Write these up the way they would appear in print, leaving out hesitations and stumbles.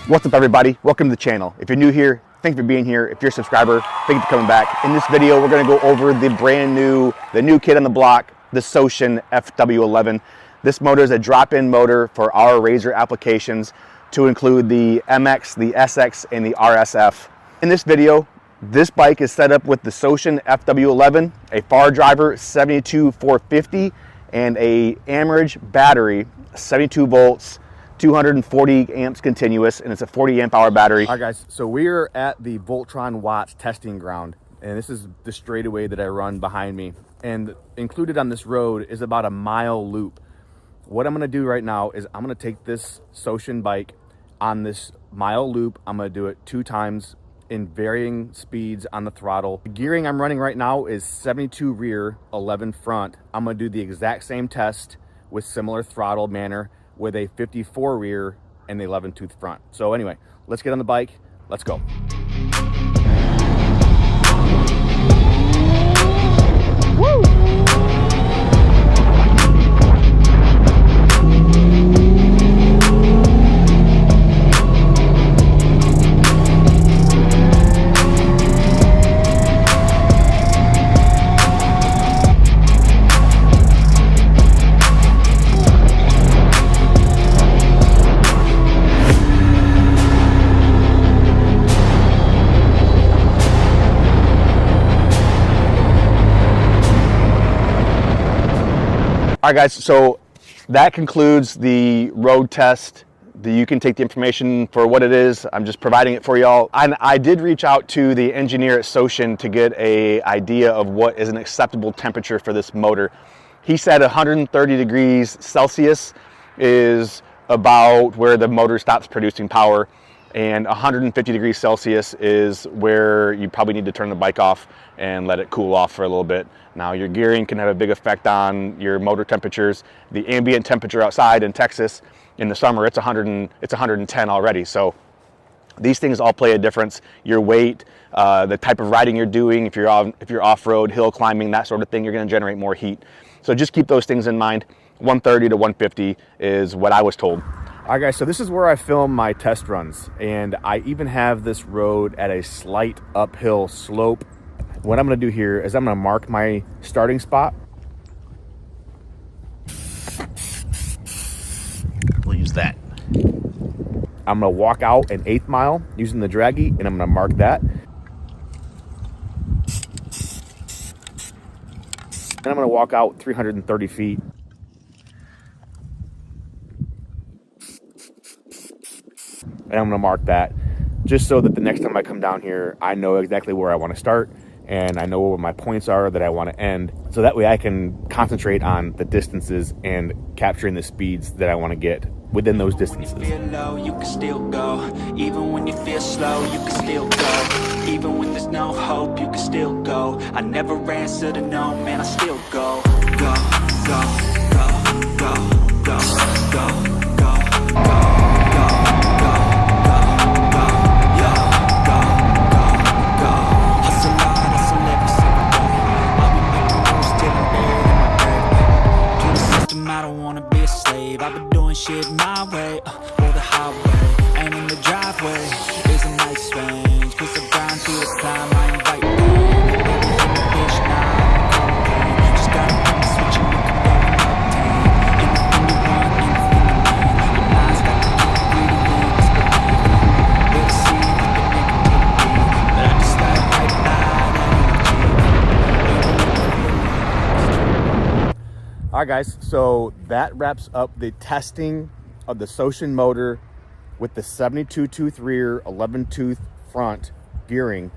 What's up, everybody? Welcome to the channel. If you're new here, thank you for being here. If you're a subscriber, thank you for coming back. In this video, we're going to go over the new kid on the block, the Sotion FW11. This motor is a drop-in motor for our RZR applications to include the MX, the SX, and the RSF. In this video, this bike is set up with the Sotion FW11, a far driver 72450, and a amperage battery, 72 volts, 240 amps continuous, and it's a 40 amp hour battery. All right, guys, so we're at the Voltron Watts testing ground, and this is the straightaway that I run behind me. And included on this road is about a mile loop. What I'm gonna do right now is I'm gonna take this Sotion bike on this mile loop. I'm gonna do it 2 times in varying speeds on the throttle. The gearing I'm running right now is 72 rear, 11 front. I'm gonna do the exact same test with similar throttle manner with a 54 rear and the 11 tooth front. So anyway, let's get on the bike. Let's go. Woo! All right, guys, so that concludes the road test. You can take the information for what it is. I'm just providing it for y'all. I did reach out to the engineer at Sotion to get an idea of what is an acceptable temperature for this motor. He said 130 degrees Celsius is about where the motor stops producing power, and 150 degrees Celsius is where you probably need to turn the bike off and let it cool off for a little bit. Now, your gearing can have a big effect on your motor temperatures. The ambient temperature outside in Texas in the summer, it's 110 already. So these things all play a difference. Your weight, the type of riding you're doing, if you're off-road, hill climbing, that sort of thing, you're gonna generate more heat. So just keep those things in mind. 130 to 150 is what I was told. All right, guys, so this is where I film my test runs, and I even have this road at a slight uphill slope. What I'm gonna do here is I'm gonna mark my starting spot. We'll use that. I'm gonna walk out an 1/8 mile using the Draggy, and I'm gonna mark that. And I'm gonna walk out 330 feet. And I'm gonna mark that just so that the next time I come down here, I know exactly where I wanna start and I know where my points are that I wanna end. So that way I can concentrate on the distances and capturing the speeds that I wanna get within those distances. When you feel low, you can still go. Even when you feel slow, you can still go. Even when there's no hope, you can still go. I never answer to no, man, I still go. Go, go, go, go, go, go. I've been doing shit my way, or the highway, and in the driveway is a nice range, cause I grind through the climb, I invite pain, bitch, now I don't complain, just gotta put the switch and you can go and obtain, anything you want, anything you need, your mind's got to keep breathing, it's believing, we'll see what the nigga can be, but I just like right now, that energy. All right, guys, so that wraps up the testing of the Sotion motor with the 72 tooth rear, 11 tooth front gearing.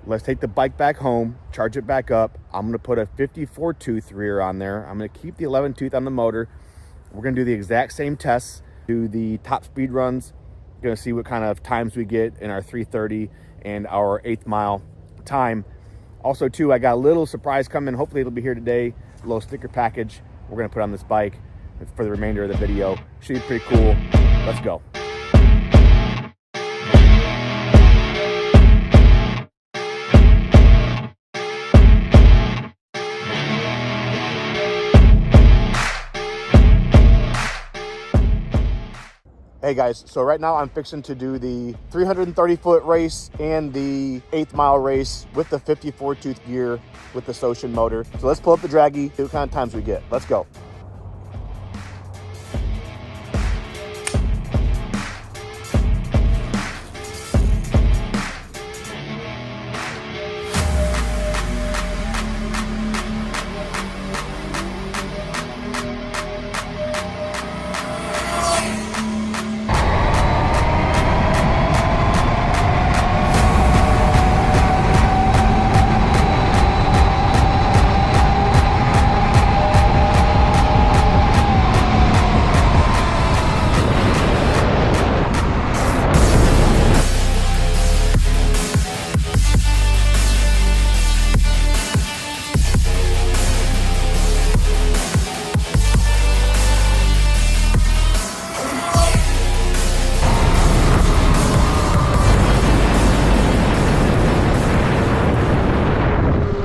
Let's take the bike back home, charge it back up. I'm gonna put a 54 tooth rear on there. I'm gonna keep the 11 tooth on the motor. We're gonna do the exact same tests, do the top speed runs. We're gonna see what kind of times we get in our 330 and our 1/8 mile time. Also too, I got a little surprise coming. Hopefully it'll be here today. A little sticker package we're gonna put on this bike for the remainder of the video. Should be pretty cool. Let's go. Hey guys, so right now I'm fixing to do the 330-foot race and the 8th mile race with the 54 tooth gear with the Sotion motor. So let's pull up the Draggy, see what kind of times we get. Let's go.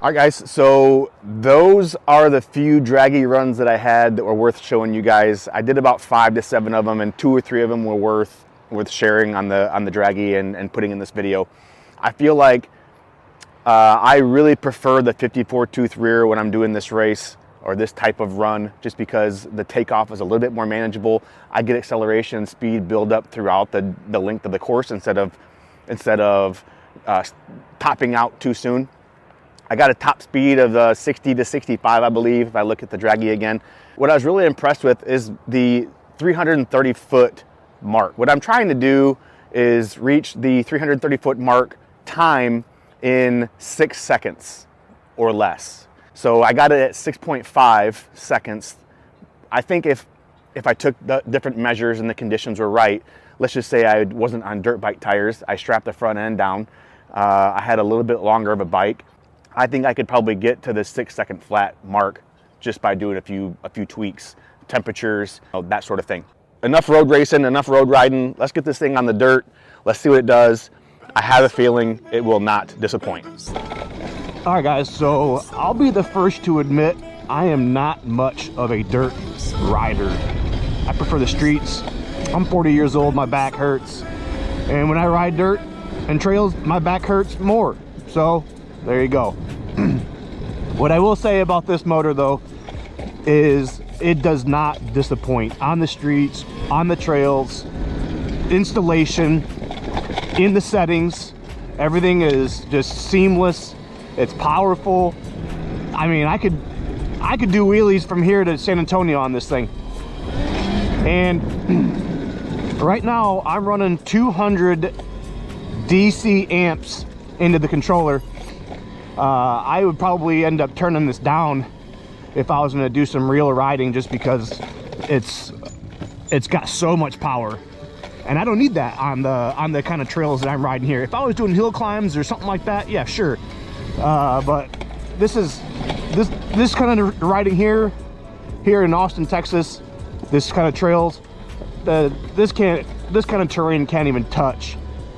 All right guys, so those are the few Draggy runs that I had that were worth showing you guys. I did about 5 to 7 of them, and 2 or 3 of them were worth sharing on the Draggy and putting in this video. I feel like I really prefer the 54 tooth rear when I'm doing this race or this type of run, just because the takeoff is a little bit more manageable. I get acceleration and speed build up throughout the length of the course instead of topping out too soon. I got a top speed of 60 to 65, I believe, if I look at the Draggy again. What I was really impressed with is the 330-foot mark. What I'm trying to do is reach the 330-foot mark time in 6 seconds or less. So I got it at 6.5 seconds. I think if I took the different measures and the conditions were right, let's just say I wasn't on dirt bike tires, I strapped the front end down, I had a little bit longer of a bike, I think I could probably get to the 6 second flat mark just by doing a few tweaks, temperatures, that sort of thing. Enough road racing, enough road riding. Let's get this thing on the dirt. Let's see what it does. I have a feeling it will not disappoint. All right guys, so I'll be the first to admit I am not much of a dirt rider. I prefer the streets. I'm 40 years old, my back hurts. And when I ride dirt and trails, my back hurts more. So there you go. What I will say about this motor though is it does not disappoint on the streets, on the trails, installation, in the settings. Everything is just seamless. It's powerful. I mean, I could do wheelies from here to San Antonio on this thing. And right now I'm running 200 DC amps into the controller. I would probably end up turning this down if I was going to do some real riding, just because it's got so much power, and I don't need that on the kind of trails that I'm riding here. If I was doing hill climbs or something like that, yeah, sure. But this kind of riding here in Austin, Texas, this kind of trails, this kind of terrain can't even touch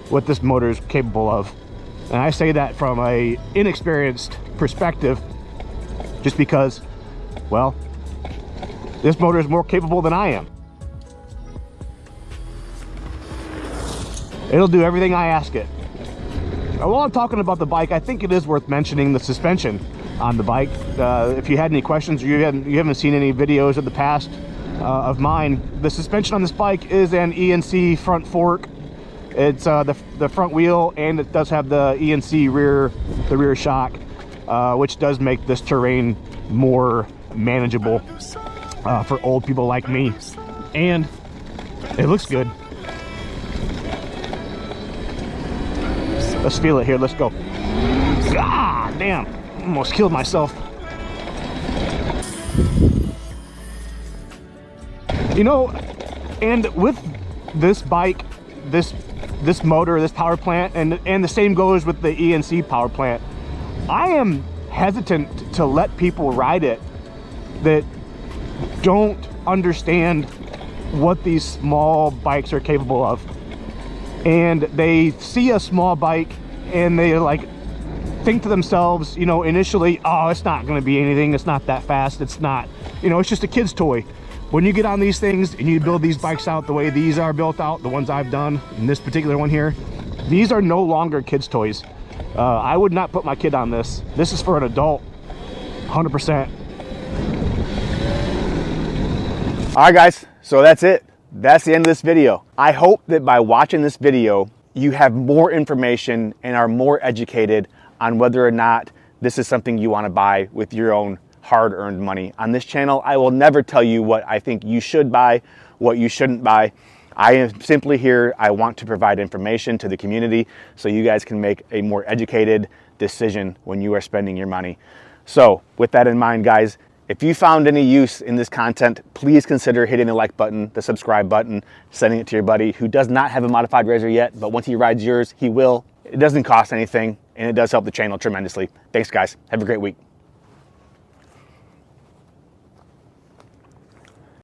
what this motor is capable of. And I say that from a inexperienced perspective, just because, well, this motor is more capable than I am. It'll do everything I ask it. Now, while I'm talking about the bike, I think it is worth mentioning the suspension on the bike. If you had any questions or you haven't seen any videos of the past of mine, the suspension on this bike is an ENC front fork. It's the front wheel, and it does have the ENC rear shock, which does make this terrain more manageable for old people like me. And it looks good. Let's feel it here. Let's go. Ah, damn! Almost killed myself. You know, and with this bike, this motor, this power plant, and the same goes with the ENC power plant, I am hesitant to let people ride it that don't understand what these small bikes are capable of. And they see a small bike and they like think to themselves, initially, oh, it's not going to be anything, it's not that fast, it's not, it's just a kid's toy. when you get on these things and you build these bikes out the way these are built out, the ones I've done, and this particular one here, these are no longer kids' toys. I would not put my kid on this. This is for an adult, 100%. All right, guys, so that's it. That's the end of this video. I hope that by watching this video, you have more information and are more educated on whether or not this is something you want to buy with your own hard-earned money. On this channel, I will never tell you what I think you should buy, what you shouldn't buy. I am simply here. I want to provide information to the community so you guys can make a more educated decision when you are spending your money. So with that in mind, guys, if you found any use in this content, please consider hitting the like button, the subscribe button, sending it to your buddy who does not have a modified razor yet, but once he rides yours, he will. It doesn't cost anything, and it does help the channel tremendously. Thanks, guys. Have a great week.